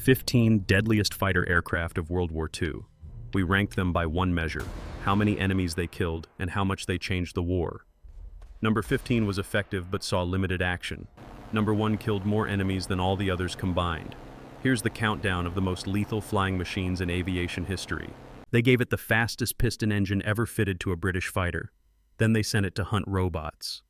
15 deadliest fighter aircraft of World War II. We rank them by one measure: how many enemies they killed and how much they changed the war. Number 15 was effective but saw limited action. Number 1 killed more enemies than all the others combined. Here's the countdown of the most lethal flying machines in aviation history. They gave it the fastest piston engine ever fitted to a British fighter. Then they sent it to hunt robots.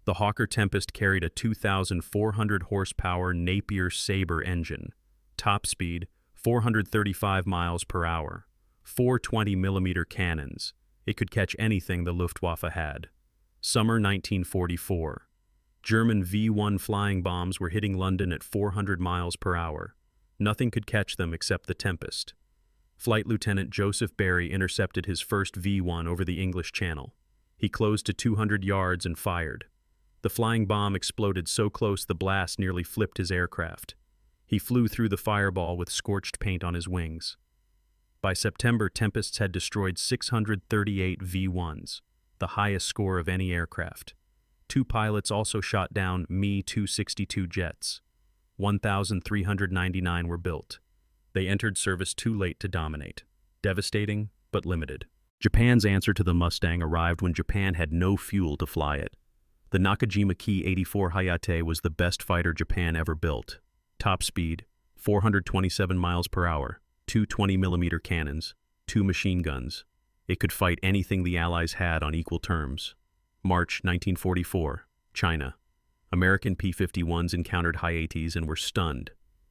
The Hawker Tempest carried a 2,400 horsepower Napier Sabre engine. Top speed, 435 miles per hour. 420mm cannons. It could catch anything the Luftwaffe had. Summer 1944. German V-1 flying bombs were hitting London at 400 miles per hour. Nothing could catch them except the Tempest. Flight Lieutenant Joseph Barry intercepted his first V-1 over the English Channel. He closed to 200 yards and fired. The flying bomb exploded so close the blast nearly flipped his aircraft. He flew through the fireball with scorched paint on his wings. By September, Tempests had destroyed 638 V-1s, the highest score of any aircraft. 2 pilots also shot down Me-262 jets. 1,399 were built. They entered service too late to dominate. Devastating, but limited. Japan's answer to the Mustang arrived when Japan had no fuel to fly it. The Nakajima Ki-84 Hayate was the best fighter Japan ever built. Top speed, 427 miles per hour, 2 20mm cannons, 2 machine guns. It could fight anything the Allies had on equal terms. March 1944, China. American P-51s encountered Hayates and were stunned.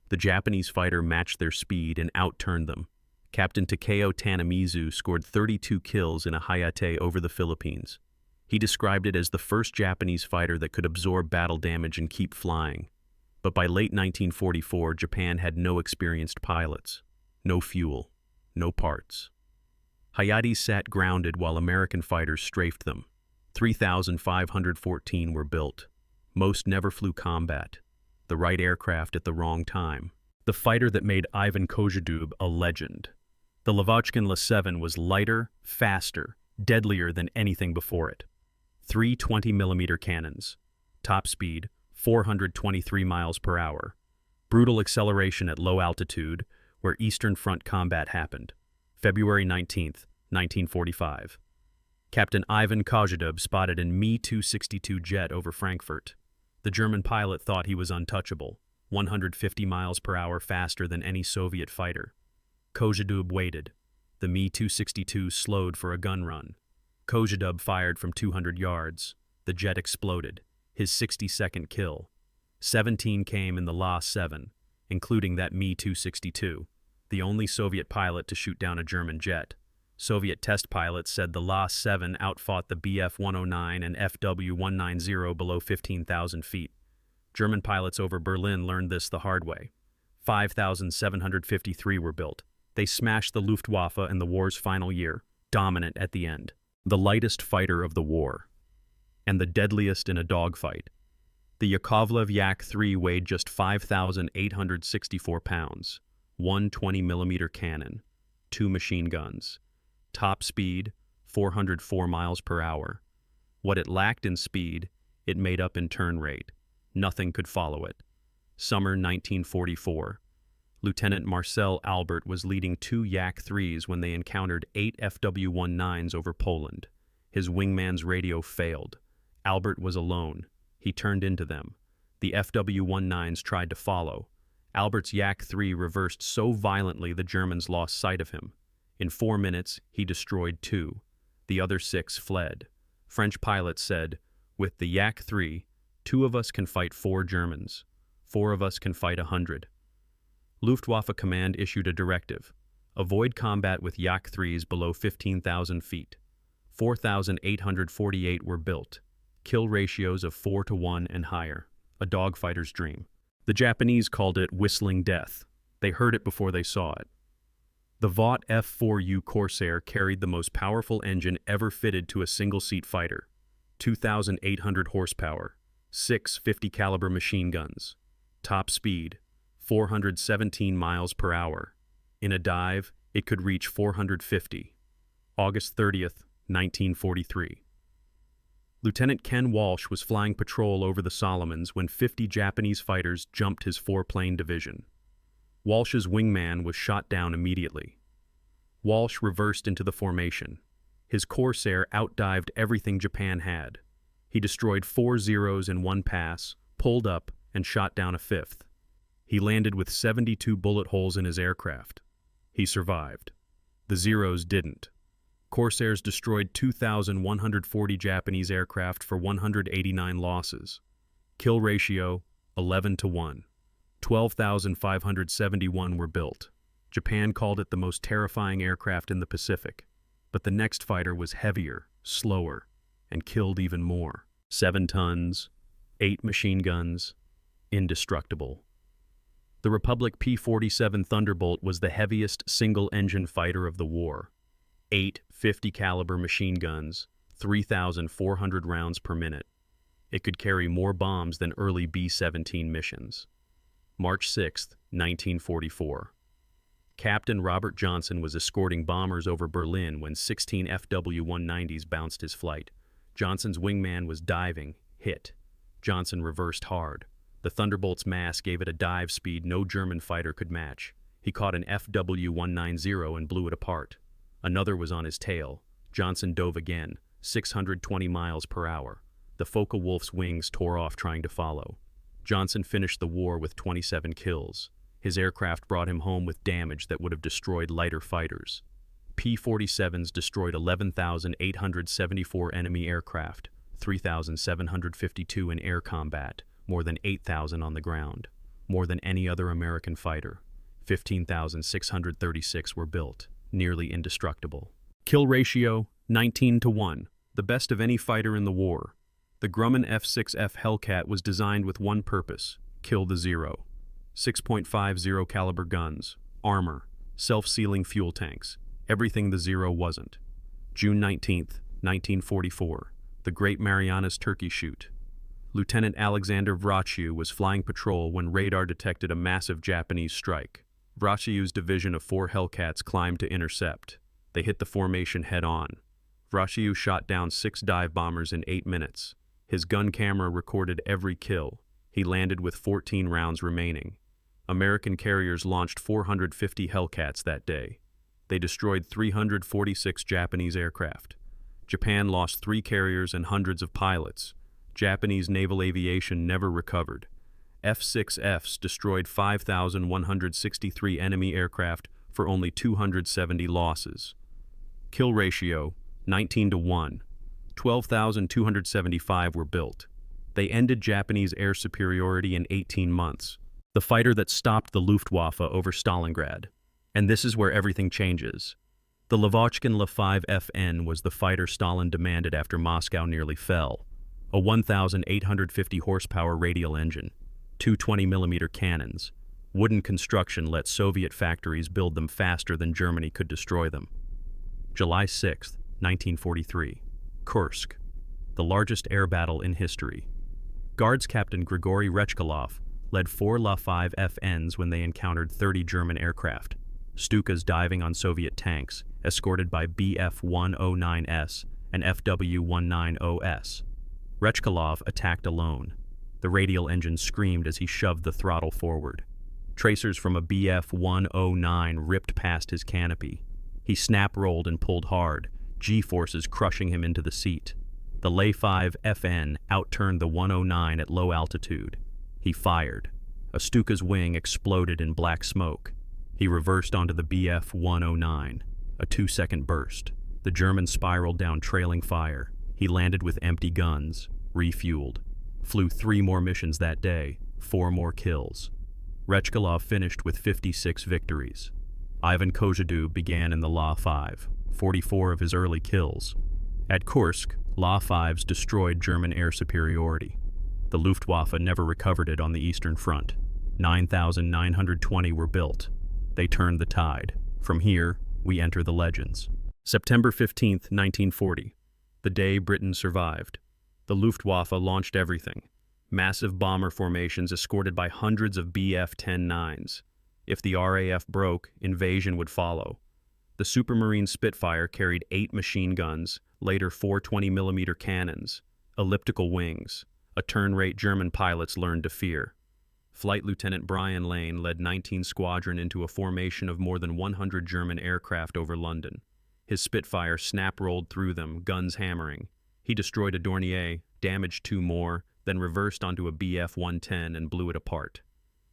The Japanese fighter matched their speed and outturned them. Captain Takeo Tanamizu scored 32 kills in a Hayate over the Philippines. He described it as the first Japanese fighter that could absorb battle damage and keep flying. But by late 1944, Japan had no experienced pilots, no fuel, no parts. Hayates sat grounded while American fighters strafed them. 3,514 were built. Most never flew combat. The right aircraft at the wrong time. The fighter that made Ivan Kozhedub a legend. The Lavochkin La-7 was lighter, faster, deadlier than anything before it. 3 20mm cannons. Top speed, 423 miles per hour. Brutal acceleration at low altitude, where Eastern Front combat happened. February 19th, 1945. Captain Ivan Kozhedub spotted an Me-262 jet over Frankfurt. The German pilot thought he was untouchable, 150 miles per hour faster than any Soviet fighter. Kozhedub waited. The Me-262 slowed for a gun run. Kozhedub fired from 200 yards. The jet exploded, his 62nd kill. 17 came in the La-7, including that Me-262, the only Soviet pilot to shoot down a German jet. Soviet test pilots said the La-7 outfought the Bf-109 and Fw-190 below 15,000 feet. German pilots over Berlin learned this the hard way. 5,753 were built. They smashed the Luftwaffe in the war's final year, dominant at the end. The lightest fighter of the war, and the deadliest in a dogfight. The Yakovlev Yak-3 weighed just 5,864 pounds, 1 20mm cannon, 2 machine guns. Top speed, 404 miles per hour. What it lacked in speed, it made up in turn rate. Nothing could follow it. Summer 1944. Lieutenant Marcel Albert was leading 2 Yak-3s when they encountered 8 Fw-19s over Poland. His wingman's radio failed. Albert was alone. He turned into them. The Fw-19s tried to follow. Albert's Yak-3 reversed so violently the Germans lost sight of him. In 4 minutes, he destroyed 2. The other 6 fled. French pilots said, "With the Yak-3, 2 of us can fight 4 Germans. 4 of us can fight 100. Luftwaffe Command issued a directive. Avoid combat with Yak-3s below 15,000 feet. 4,848 were built. Kill ratios of 4-to-1 and higher. A dogfighter's dream. The Japanese called it whistling death. They heard it before they saw it. The Vought F-4U Corsair carried the most powerful engine ever fitted to a single-seat fighter. 2,800 horsepower. 6 50-caliber machine guns. Top speed, 417 miles per hour. In a dive, it could reach 450. August 30th, 1943. Lieutenant Ken Walsh was flying patrol over the Solomons when 50 Japanese fighters jumped his 4-plane division. Walsh's wingman was shot down immediately. Walsh reversed into the formation. His Corsair outdived everything Japan had. He destroyed 4 Zeros in one pass, pulled up, and shot down a 5th. He landed with 72 bullet holes in his aircraft. He survived. The Zeros didn't. Corsairs destroyed 2,140 Japanese aircraft for 189 losses. Kill ratio, 11-1. 12,571 were built. Japan called it the most terrifying aircraft in the Pacific. But the next fighter was heavier, slower, and killed even more. 7 tons, 8 machine guns, indestructible. The Republic P-47 Thunderbolt was the heaviest single-engine fighter of the war. 8 50 caliber machine guns, 3,400 rounds per minute. It could carry more bombs than early B-17 missions. March 6, 1944. Captain Robert Johnson was escorting bombers over Berlin when 16 FW-190s bounced his flight. Johnson's wingman was diving, hit. Johnson reversed hard. The Thunderbolt's mass gave it a dive speed no German fighter could match. He caught an FW-190 and blew it apart. Another was on his tail. Johnson dove again, 620 miles per hour. The Focke-Wulf's wings tore off trying to follow. Johnson finished the war with 27 kills. His aircraft brought him home with damage that would have destroyed lighter fighters. P-47s destroyed 11,874 enemy aircraft, 3,752 in air combat, more than 8,000 on the ground, more than any other American fighter. 15,636 were built, nearly indestructible. Kill ratio, 19-1, the best of any fighter in the war. The Grumman F-6F Hellcat was designed with one purpose: kill the Zero. 6.50 caliber guns, armor, self-sealing fuel tanks, everything the Zero wasn't. June 19, 1944, the Great Marianas Turkey Shoot. Lieutenant Alexander Vrachyiw was flying patrol when radar detected a massive Japanese strike. Vrachyiw's division of 4 Hellcats climbed to intercept. They hit the formation head-on. Vrachyiw shot down 6 dive bombers in 8 minutes. His gun camera recorded every kill. He landed with 14 rounds remaining. American carriers launched 450 Hellcats that day. They destroyed 346 Japanese aircraft. Japan lost 3 carriers and hundreds of pilots. Japanese naval aviation never recovered. F-6Fs destroyed 5,163 enemy aircraft for only 270 losses. Kill ratio, 19-1. 12,275 were built. They ended Japanese air superiority in 18 months. The fighter that stopped the Luftwaffe over Stalingrad. And this is where everything changes. The Lavochkin La-5FN was the fighter Stalin demanded after Moscow nearly fell. A 1,850 horsepower radial engine, 2 20mm cannons. Wooden construction let Soviet factories build them faster than Germany could destroy them. July 6, 1943. Kursk, the largest air battle in history. Guards Captain Grigory Rechkalov led 4 La-5FNs when they encountered 30 German aircraft. Stukas diving on Soviet tanks, escorted by Bf-109S and Fw-190S. Rechkalov attacked alone. The radial engine screamed as he shoved the throttle forward. Tracers from a Bf-109 ripped past his canopy. He snap-rolled and pulled hard, G-forces crushing him into the seat. The La-5FN outturned the 109 at low altitude. He fired. A Stuka's wing exploded in black smoke. He reversed onto the Bf-109. A 2-second burst. The German spiraled down trailing fire. He landed with empty guns, refueled. Flew 3 more missions that day, 4 more kills. Rechkalov finished with 56 victories. Ivan Kozhedub began in the La-5, 44 of his early kills. At Kursk, La-5s destroyed German air superiority. The Luftwaffe never recovered it on the Eastern Front. 9,920 were built. They turned the tide. From here, we enter the legends. September 15, 1940. The day Britain survived. The Luftwaffe launched everything. Massive bomber formations escorted by hundreds of Bf-10-9s. If the RAF broke, invasion would follow. The Supermarine Spitfire carried 8 machine guns, later 4 20mm cannons, elliptical wings, a turn rate German pilots learned to fear. Flight Lieutenant Brian Lane led 19 Squadron into a formation of more than 100 German aircraft over London. His Spitfire snap-rolled through them, guns hammering. He destroyed a Dornier, damaged 2 more, then reversed onto a Bf-110 and blew it apart.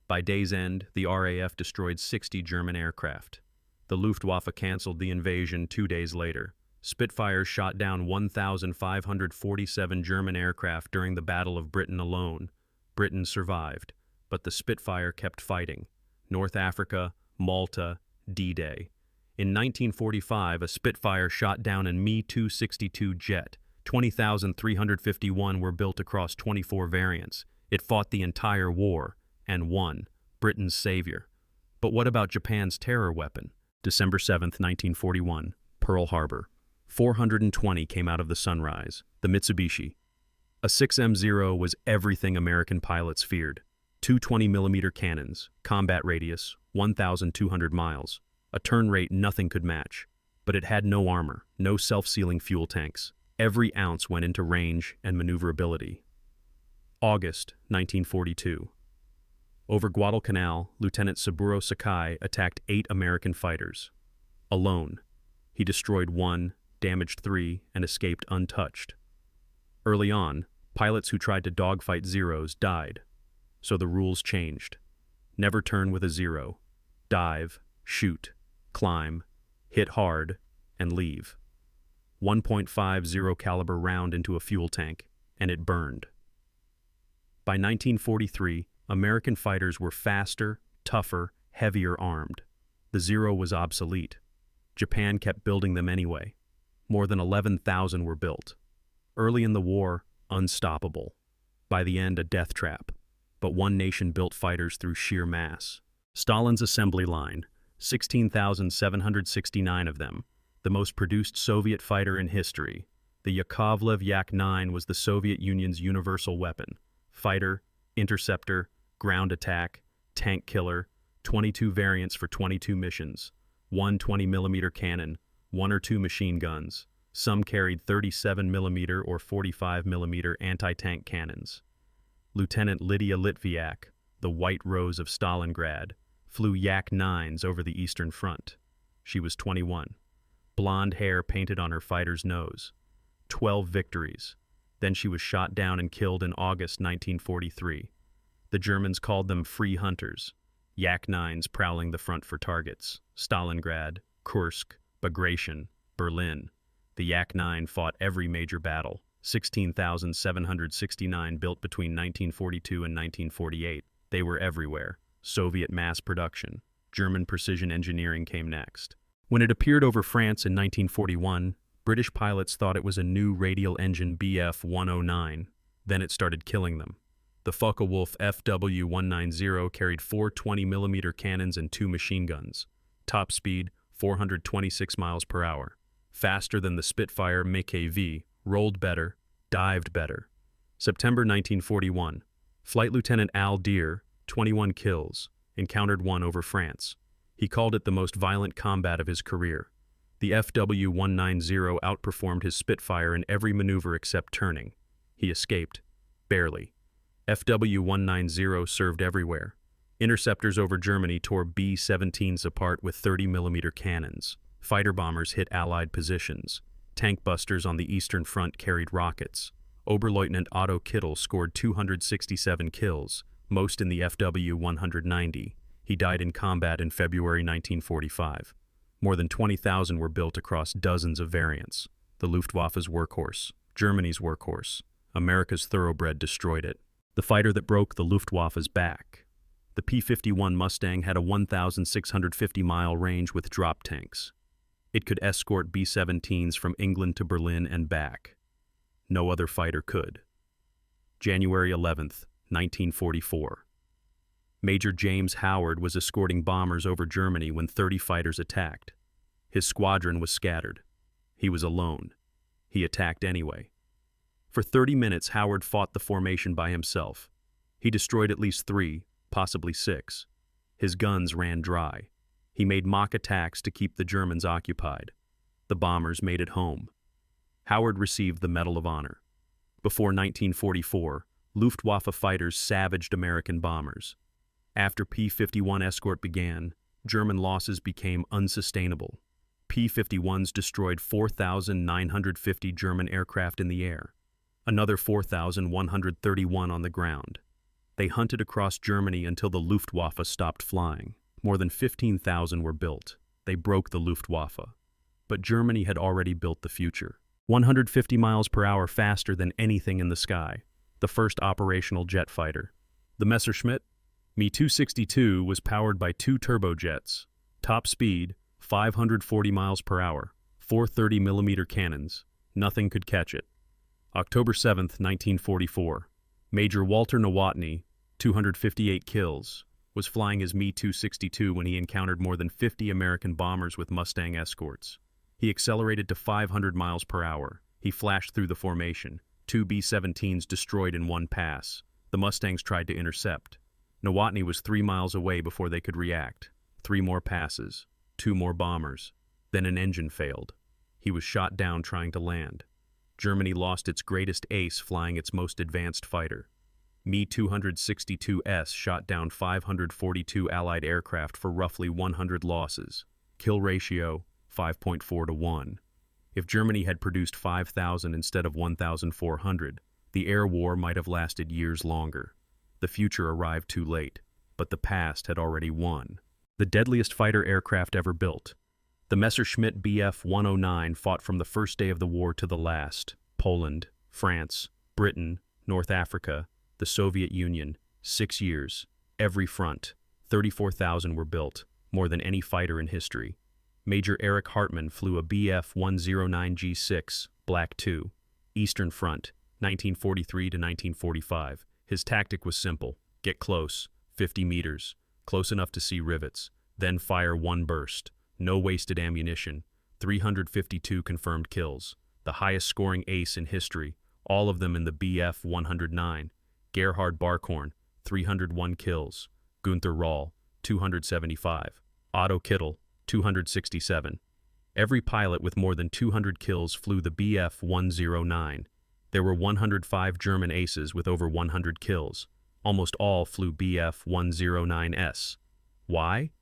By day's end, the RAF destroyed 60 German aircraft. The Luftwaffe canceled the invasion 2 days later. Spitfires shot down 1,547 German aircraft during the Battle of Britain alone. Britain survived, but the Spitfire kept fighting. North Africa, Malta, D-Day. In 1945, a Spitfire shot down an Me-262 jet. 20,351 were built across 24 variants. It fought the entire war and won, Britain's savior. But what about Japan's terror weapon? December 7, 1941, Pearl Harbor. 420 came out of the Sunrise, the Mitsubishi. A 6M0 was everything American pilots feared. 2 20mm cannons, combat radius, 1,200 miles. A turn rate nothing could match. But it had no armor, no self-sealing fuel tanks. Every ounce went into range and maneuverability. August 1942. Over Guadalcanal, Lieutenant Saburo Sakai attacked 8 American fighters. Alone. He destroyed 1, damaged 3, and escaped untouched. Early on, pilots who tried to dogfight Zeros died. So the rules changed. Never turn with a Zero. Dive, shoot, climb, hit hard, and leave. 1.50 caliber round into a fuel tank, and it burned. By 1943, American fighters were faster, tougher, heavier armed. The Zero was obsolete. Japan kept building them anyway. More than 11,000 were built. Early in the war, unstoppable. By the end, a death trap. But one nation built fighters through sheer mass. Stalin's assembly line, 16,769 of them, the most produced Soviet fighter in history. The Yakovlev Yak-9 was the Soviet Union's universal weapon. Fighter, interceptor, ground attack, tank killer, 22 variants for 22 missions, 1 20mm cannon, 1 or 2 machine guns. Some carried 37mm or 45mm anti-tank cannons. Lieutenant Lydia Litviak, the White Rose of Stalingrad, flew Yak-9s over the Eastern Front. She was 21. Blonde hair painted on her fighter's nose. 12 victories. Then she was shot down and killed in August 1943. The Germans called them free hunters. Yak-9s prowling the front for targets. Stalingrad, Kursk, Bagration, Berlin. The Yak-9 fought every major battle. 16,769 built between 1942 and 1948. They were everywhere. Soviet mass production. German precision engineering came next. When it appeared over France in 1941, British pilots thought it was a new radial engine Bf-109. Then it started killing them. The Focke-Wulf FW-190 carried 4 20mm cannons and 2 machine guns. Top speed, 426 miles per hour. Faster than the Spitfire Mk-V, rolled better, dived better. September 1941. Flight Lieutenant Al Deer, 21 kills, encountered one over France. He called it the most violent combat of his career. The FW-190 outperformed his Spitfire in every maneuver except turning. He escaped. Barely. FW-190 served everywhere. Interceptors over Germany tore B-17s apart with 30mm cannons. Fighter bombers hit Allied positions. Tank busters on the Eastern Front carried rockets. Oberleutnant Otto Kittel scored 267 kills, most in the FW-190. He died in combat in February 1945. More than 20,000 were built across dozens of variants. The Luftwaffe's workhorse, Germany's workhorse. America's thoroughbred destroyed it. The fighter that broke the Luftwaffe's back. The P-51 Mustang had a 1,650-mile range with drop tanks. It could escort B-17s from England to Berlin and back. No other fighter could. January 11th, 1944. Major James Howard was escorting bombers over Germany when 30 fighters attacked. His squadron was scattered. He was alone. He attacked anyway. For 30 minutes, Howard fought the formation by himself. He destroyed at least 3, possibly 6. His guns ran dry. He made mock attacks to keep the Germans occupied. The bombers made it home. Howard received the Medal of Honor. Before 1944, Luftwaffe fighters savaged American bombers. After P-51 escort began, German losses became unsustainable. P-51s destroyed 4,950 German aircraft in the air, another 4,131 on the ground. They hunted across Germany until the Luftwaffe stopped flying. More than 15,000 were built. They broke the Luftwaffe. But Germany had already built the future. 150 miles per hour faster than anything in the sky. The first operational jet fighter. The Messerschmitt Me-262 was powered by 2 turbojets. Top speed, 540 miles per hour. 430mm cannons. Nothing could catch it. October 7, 1944. Major Walter Nowotny, 258 kills, was flying his Me-262 when he encountered more than 50 American bombers with Mustang escorts. He accelerated to 500 miles per hour. He flashed through the formation. 2 B-17s destroyed in one pass. The Mustangs tried to intercept. Nowotny was 3 miles away before they could react. 3 more passes. 2 more bombers. Then an engine failed. He was shot down trying to land. Germany lost its greatest ace flying its most advanced fighter. Me-262S shot down 542 Allied aircraft for roughly 100 losses. Kill ratio, 5.4 to 1. If Germany had produced 5,000 instead of 1,400, the air war might have lasted years longer. The future arrived too late, but the past had already won. The deadliest fighter aircraft ever built. The Messerschmitt Bf-109 fought from the first day of the war to the last. Poland, France, Britain, North Africa, the Soviet Union, 6 years, every front. 34,000 were built, more than any fighter in history. Major Erich Hartmann flew a Bf-109G6, Black II, Eastern Front, 1943 to 1945. His tactic was simple: get close, 50 meters, close enough to see rivets, then fire one burst. No wasted ammunition. 352 confirmed kills. The highest scoring ace in history, all of them in the Bf-109. Gerhard Barkhorn, 301 kills. Gunther Rahl, 275. Otto Kittel, 267. Every pilot with more than 200 kills flew the Bf-109. There were 105 German aces with over 100 kills. Almost all flew Bf-109S. Why?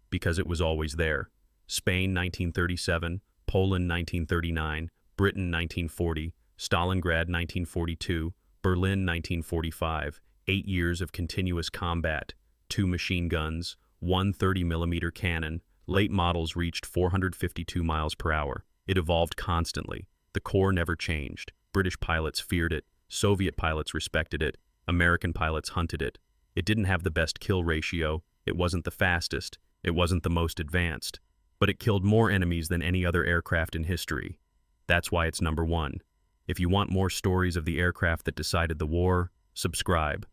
Because it was always there. Spain 1937, Poland 1939, Britain 1940, Stalingrad 1942, Berlin 1945, 8 years of continuous combat, 2 machine guns, 1 30mm cannon. Late models reached 452 miles per hour. It evolved constantly. The core never changed. British pilots feared it, Soviet pilots respected it, American pilots hunted it. It didn't have the best kill ratio, it wasn't the fastest, it wasn't the most advanced. But it killed more enemies than any other aircraft in history. That's why it's number 1. If you want more stories of the aircraft that decided the war, subscribe.